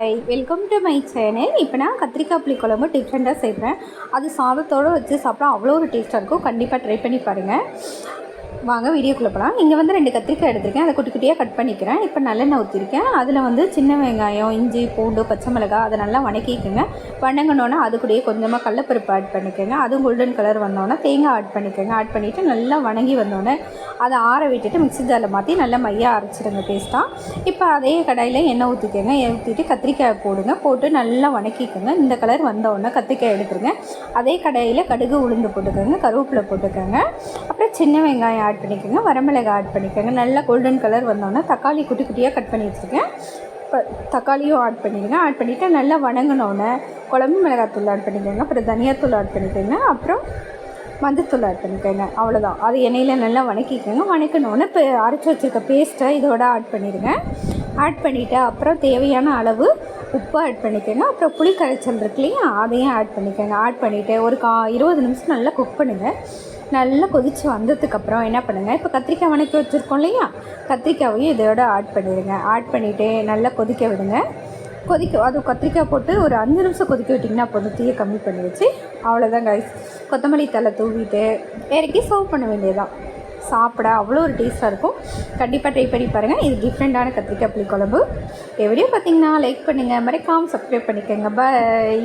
Welcome to my channel. இப்போ நான் கத்திரிக்காய் புளி குழம்பு டிஃப்ரெண்ட்டாக செய்கிறேன். அது சாதத்தோடு வச்சு சாப்பிட்டா அவ்வளோ ஒரு டேஸ்ட்டாக இருக்கும். கண்டிப்பாக ட்ரை பண்ணி பாருங்கள். வாங்க வீடியோக்குள்ளே போகலாம். இங்கே வந்து 2 கத்திரிக்காய் எடுத்திருக்கேன். அதை குட்டி குட்டியாக கட் பண்ணிக்கிறேன். இப்போ நல்லெண்ணெய் ஊற்றிருக்கேன். அதில் வந்து சின்ன வெங்காயம், இஞ்சி, பூண்டு, பச்சை மிளகாய் அதை நல்லா வணக்கிக்கோங்க. வணங்கினோன்னா அது கூடயே கொஞ்சமாக கடலப்பருப்பு ஆட் பண்ணிக்கோங்க. அதுவும் கோல்டன் கலர் வந்தோன்னே தேங்காய் ஆட் பண்ணிக்கோங்க. ஆட் பண்ணிவிட்டு நல்லா வணங்கி வந்தோடனே அதை ஆற விட்டுட்டு மிக்ஸி ஜாரில் மாற்றி நல்லா மையாக அரைச்சிடுங்க பேஸ்ட்டாக. இப்போ அதே கடாயில் எண்ணெய் ஊற்றிக்கோங்க. ஊற்றிட்டு கத்திரிக்காய் போடுங்க. போட்டு நல்லா வணக்கிக்கோங்க. இந்த கலர் வந்தோடனே கத்திரிக்காய் எடுத்துருங்க. அதே கடாயில் கடுகு உளுந்து போட்டுக்கோங்க. கருவேப்பிலை போட்டுக்கோங்க. அப்புறம் சின்ன வெங்காயம் ஆட் பண்ணிக்கோங்க. வரமிளகாய் ஆட் பண்ணிக்கோங்க. நல்லா கோல்டன் கலர் வந்தோடனே தக்காளி குட்டி குட்டியாக கட் பண்ணி வச்சுருக்கேன். இப்போ தக்காளியும் ஆட் பண்ணிடுங்க. ஆட் பண்ணிவிட்டு நல்லா வணங்கினோன்னே குழம்பு மிளகாத்தூள் ஆட் பண்ணிக்கோங்க. அப்புறம் தனியாத்தூள் ஆட் பண்ணிக்கோங்க. அப்புறம் மஞ்சத்தூள் ஆட் பண்ணிக்கோங்க. அவ்வளோதான். அது எண்ணெயில் நல்லா வணக்கிக்கோங்க. வணக்கினோன்னே இப்போ அரைச்சி வச்சுருக்க பேஸ்ட்டை இதோட ஆட் பண்ணிடுங்க. ஆட் பண்ணிவிட்டு அப்புறம் தேவையான அளவு உப்பு ஆட் பண்ணிக்கோங்க. அப்புறம் புளி கரைச்சல் இருக்கு இல்லையா, அதையும் ஆட் பண்ணிக்கோங்க. ஆட் பண்ணிவிட்டு ஒரு 20 நிமிஷம் நல்லா குக் பண்ணுங்கள். நல்லா கொதித்து வந்ததுக்கப்புறம் என்ன பண்ணுங்கள், இப்போ கத்திரிக்காய் வணக்கி வச்சுருக்கோம் இல்லையா, கத்திரிக்காயையும் இதோட ஆட் பண்ணிடுங்க. ஆட் பண்ணிவிட்டு நல்லா கொதிக்க விடுங்க. அது கத்திரிக்காய் போட்டு ஒரு 5 நிமிஷம் கொதிக்க விட்டிங்கன்னா போதும். தீயை கம்மி பண்ணி வச்சு அவ்வளோதான் கைஸ். கொத்தமல்லி தழை தூவிட்டு இறக்கி சர்வ் பண்ண வேண்டியதுதான். சாப்பிட அவ்வளோ ஒரு டேஸ்ட்டாக இருக்கும். கண்டிப்பாக ட்ரை பண்ணி பாருங்கள். இது டிஃப்ரெண்ட்டான கத்திரிக்காய் புளி குழம்பு. வீடியோ பார்த்தீங்கன்னா லைக் பண்ணுங்கள். மறக்காமல் சப்ஸ்கிரைப் பண்ணிக்கோங்க. பாய்.